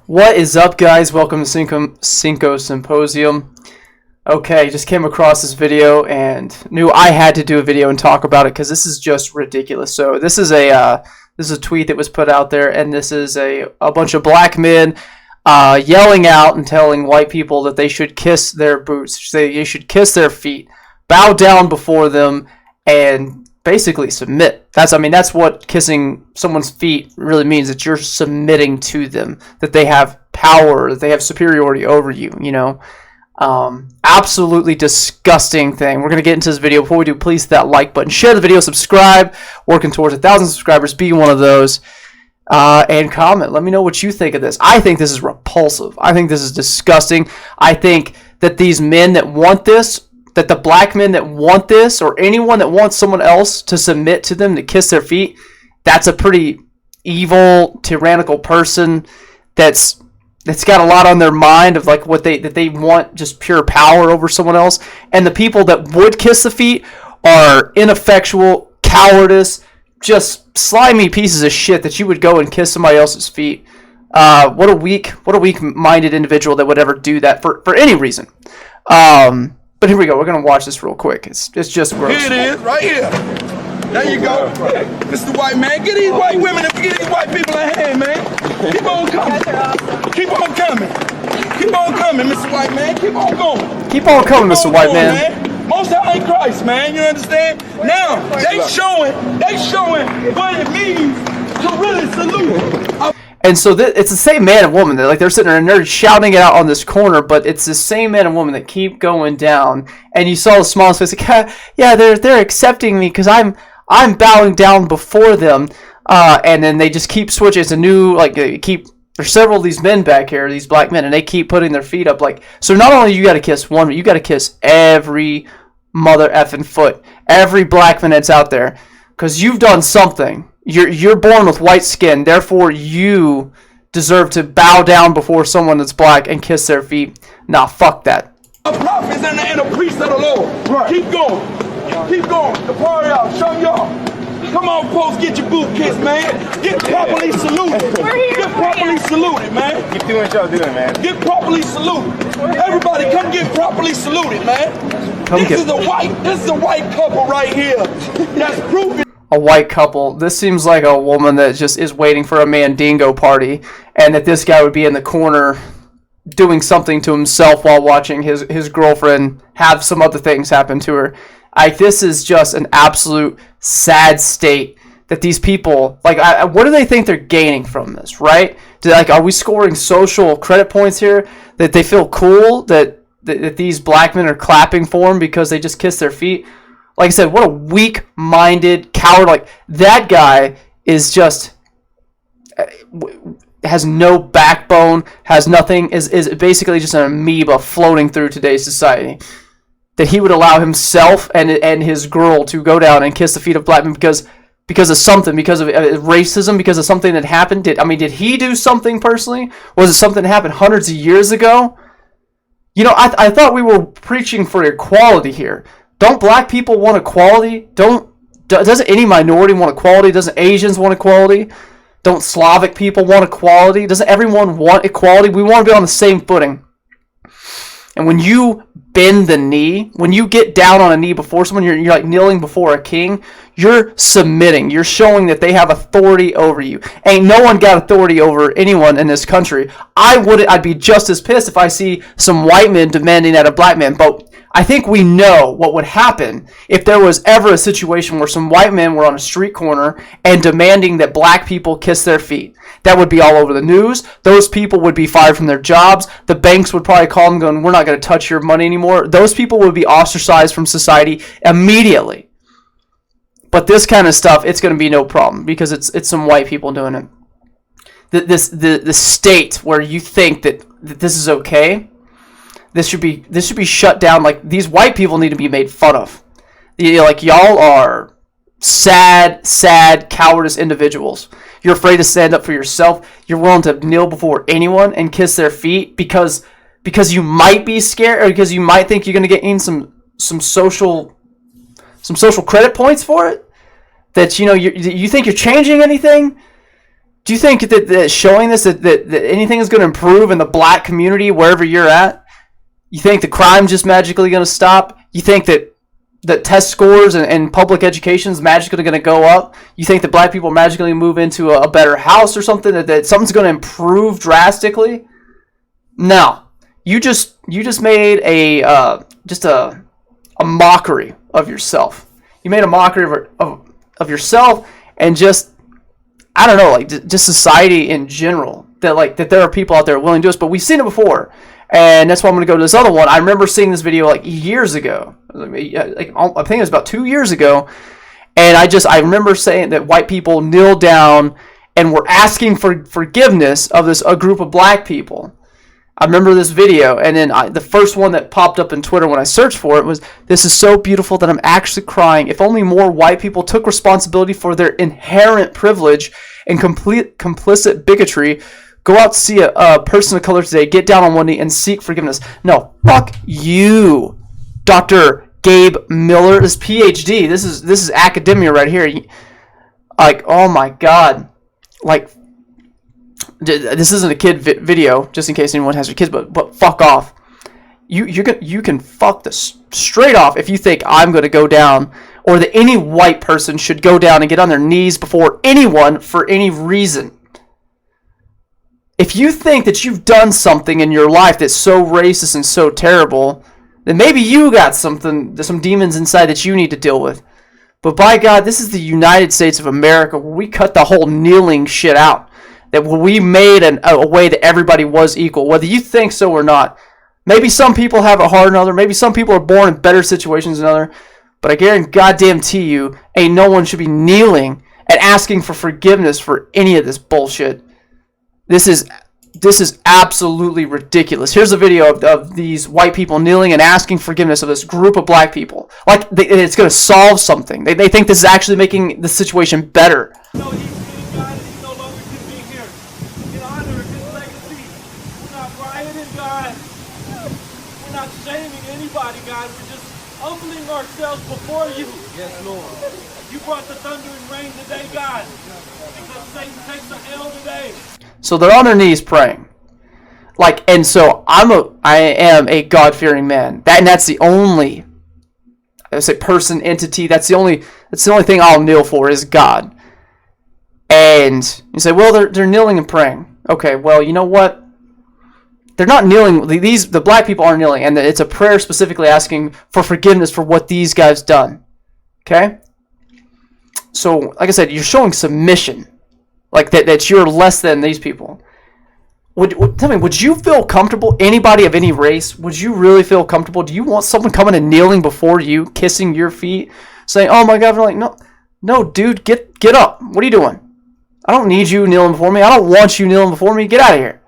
What is up, guys? Welcome to Cinco Symposium. Okay, just came across this video and knew I had to do a video and talk about it because this is just ridiculous. So this is a tweet that was put out there, and this is a bunch of black men yelling out and telling white people that they should kiss their boots, they should kiss their feet, bow down before them, and basically submit. That's what kissing someone's feet really means, that you're submitting to them, that they have power, that they have superiority over you, absolutely disgusting thing. We're going to get into this video. Before we do, please hit that like button, share the video, subscribe, working towards 1,000 subscribers, be one of those, and comment. Let me know what you think of this. I think this is repulsive. I think this is disgusting. I think that these men that want this, that the black men that want this, or anyone that wants someone else to submit to them, to kiss their feet, that's a pretty evil, tyrannical person that's got a lot on their mind of like what they want, just pure power over someone else. And the people that would kiss the feet are ineffectual, cowardice, just slimy pieces of shit that you would go and kiss somebody else's feet. What a weak-minded individual that would ever do that for any reason. But here we go. We're going to watch this real quick. It's just gross. Here it is, right here. There you go. Mr. White Man, get these white women and get these white people a hand, man. Keep on coming. Keep on coming. Keep on coming, Mr. White Man. Keep on going. Keep on coming, Mr. White Man. Most High in Christ, man. You understand? Now, they showing what it means to really salute. And so it's the same man and woman that they're sitting there and they're shouting it out on this corner, but it's the same man and woman that keep going down. And you saw the smallest face, like, yeah, they're accepting me because I'm bowing down before them. And then they just keep switching. It's a new there's several of these men back here, these black men, and they keep putting their feet up. So not only you got to kiss one, but you got to kiss every mother effing foot, every black man that's out there, because you've done something. You're born with white skin, therefore you deserve to bow down before someone that's black and kiss their feet. Nah, fuck that. A prophet and a priest of the Lord. Right. Keep going. Keep going. The party out. Show y'all. Come on, folks, get your boot kissed, man. Get properly saluted. Get properly saluted, man. Keep doing what y'all doing, man. Get properly saluted. Everybody, come get properly saluted, man. This is a white couple right here. That's proving. A white couple. This seems like a woman that just is waiting for a mandingo party, and that this guy would be in the corner doing something to himself while watching his girlfriend have some other things happen to her. This is just an absolute sad state that these people, what do they think they're gaining from this, right? Are we scoring social credit points here? That they feel cool that these black men are clapping for them because they just kiss their feet? Like I said, what a weak-minded coward. That guy is just has no backbone, has nothing, is basically just an amoeba floating through today's society. That he would allow himself and his girl to go down and kiss the feet of black men because of something, because of racism, because of something that happened. Did he do something personally? Was it something that happened hundreds of years ago? I thought we were preaching for equality here. Don't black people want equality? Doesn't any minority want equality? Doesn't Asians want equality? Don't Slavic people want equality? Doesn't everyone want equality? We want to be on the same footing. And when you bend the knee, when you get down on a knee before someone, you're like kneeling before a king, you're submitting. You're showing that they have authority over you. Ain't no one got authority over anyone in this country. I'd be just as pissed if I see some white men demanding that of black men. But I think we know what would happen if there was ever a situation where some white men were on a street corner and demanding that black people kiss their feet. That would be all over the news. Those people would be fired from their jobs. The banks would probably call them going, we're not going to touch your money anymore. Those people would be ostracized from society immediately. But this kind of stuff, it's going to be no problem because it's some white people doing it. The state where you think that this is okay, this should be shut down. These white people need to be made fun of. Y'all are sad, cowardice individuals. You're afraid to stand up for yourself. You're willing to kneel before anyone and kiss their feet because you might be scared, or because you might think you're going to get in some social credit points for it. That you think you're changing anything. Do you think that showing this that anything is going to improve in the black community wherever you're at? You think the crime's just magically going to stop? You think that test scores and public education is magically going to go up? You think that black people magically move into a better house or something? That something's going to improve drastically? No. You just made a mockery of yourself. You made a mockery of yourself and just, I don't know, like just society in general. That there are people out there willing to do this, but we've seen it before. And that's why I'm going to go to this other one. I remember seeing this video like years ago. I think it was about 2 years ago. And I remember saying that white people kneel down and were asking for forgiveness of a group of black people. I remember this video, and then the first one that popped up in Twitter when I searched for it was, "This is so beautiful that I'm actually crying. If only more white people took responsibility for their inherent privilege and complicit bigotry. Go out to see a person of color today, get down on one knee, and seek forgiveness." No, fuck you, Dr. Gabe Miller. This PhD. This is academia right here. Like, oh my God. Like, this isn't a kid video, just in case anyone has their kids, but fuck off. You can fuck this straight off if you think I'm going to go down, or that any white person should go down and get on their knees before anyone for any reason. If you think that you've done something in your life that's so racist and so terrible, then maybe you got some demons inside that you need to deal with. But by God, this is the United States of America, where we cut the whole kneeling shit out. That we made a way that everybody was equal, whether you think so or not. Maybe some people have it harder than others. Maybe some people are born in better situations than others. But I guarantee you, ain't no one should be kneeling and asking for forgiveness for any of this bullshit. This is absolutely ridiculous. Here's a video of these white people kneeling and asking forgiveness of this group of black people. Like it's going to solve something. They think this is actually making the situation better. No, he's God and he no longer can be here. In honor of his legacy, we're not rioting, God. We're not shaming anybody, God. We're just humbling ourselves before you. Yes, Lord. You brought the thunder and rain today, God. Because Satan takes the L today. So they're on their knees praying. And so I am a God-fearing man. That's the only, I say, person, entity. That's the only thing I'll kneel for is God. And you say, well, they're kneeling and praying. Okay, well, you know what? They're not kneeling. The black people aren't kneeling, and it's a prayer specifically asking for forgiveness for what these guys done. Okay? So, like I said, you're showing submission. Like that you're less than these people. Tell me, would you feel comfortable, anybody of any race, would you really feel comfortable? Do you want someone coming and kneeling before you, kissing your feet, saying, oh my God, you're like, no, dude, get up. What are you doing? I don't need you kneeling before me. I don't want you kneeling before me. Get out of here.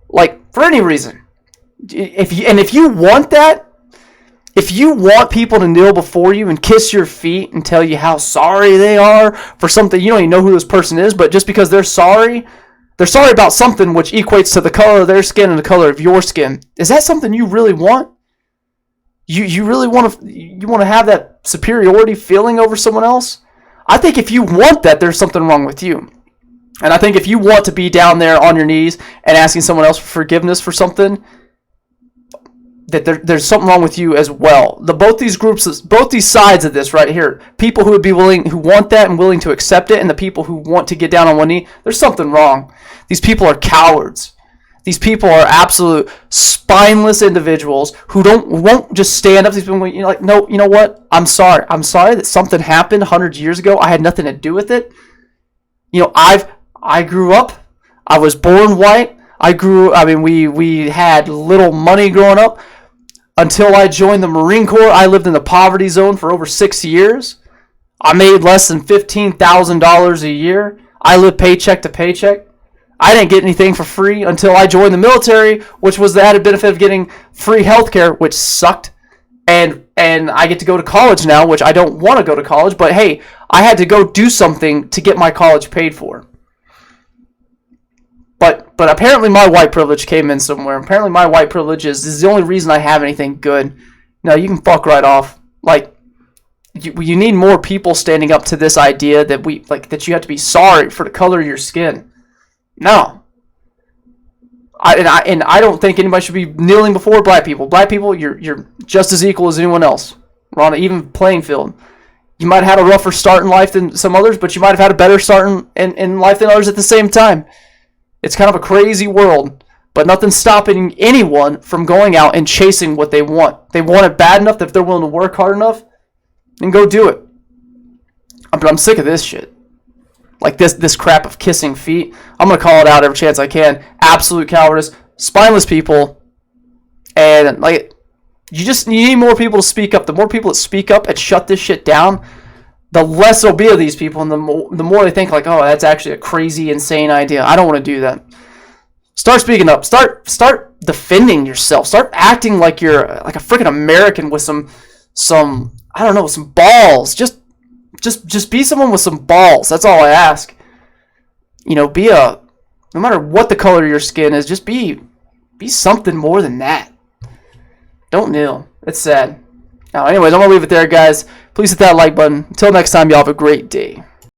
Like, for any reason. If you want that, if you want people to kneel before you and kiss your feet and tell you how sorry they are for something, you don't even know who this person is, but just because they're sorry about something which equates to the color of their skin and the color of your skin. Is that something you really want? You really want to have that superiority feeling over someone else? I think if you want that, there's something wrong with you. And I think if you want to be down there on your knees and asking someone else for forgiveness for something, that there's something wrong with you as well. Both these groups, both these sides of this right here, people who would be willing, who want that and willing to accept it, and the people who want to get down on one knee, there's something wrong. These people are cowards. These people are absolute spineless individuals who won't just stand up. These people, no, you know what? I'm sorry. I'm sorry that something happened 100 years ago. I had nothing to do with it. I grew up. I was born white. We had little money growing up. Until I joined the Marine Corps, I lived in the poverty zone for over 6 years. I made less than $15,000 a year. I lived paycheck to paycheck. I didn't get anything for free until I joined the military, which was the added benefit of getting free healthcare, which sucked. And I get to go to college now, which I don't want to go to college, but hey, I had to go do something to get my college paid for. But apparently my white privilege came in somewhere. Apparently my white privilege is the only reason I have anything good. No, you can fuck right off. Like, you need more people standing up to this idea that that you have to be sorry for the color of your skin. No. I don't think anybody should be kneeling before black people. Black people, you're just as equal as anyone else. We're on an even playing field. You might have had a rougher start in life than some others, but you might have had a better start in life than others at the same time. It's kind of a crazy world, but nothing's stopping anyone from going out and chasing what they want. They want it bad enough that if they're willing to work hard enough, then go do it. But I'm sick of this shit. Like this crap of kissing feet. I'm going to call it out every chance I can. Absolute cowardice. Spineless people. And like, you need more people to speak up. The more people that speak up and shut this shit down, the less there'll be of these people, and the more they think like, oh, that's actually a crazy, insane idea. I don't want to do that. Start speaking up. Start defending yourself. Start acting like you're like a freaking American with some I don't know, some balls. Just be someone with some balls. That's all I ask. You know, no matter what the color of your skin is, just be something more than that. Don't kneel. It's sad. Now, anyways, I'm going to leave it there, guys. Please hit that like button. Until next time, y'all have a great day.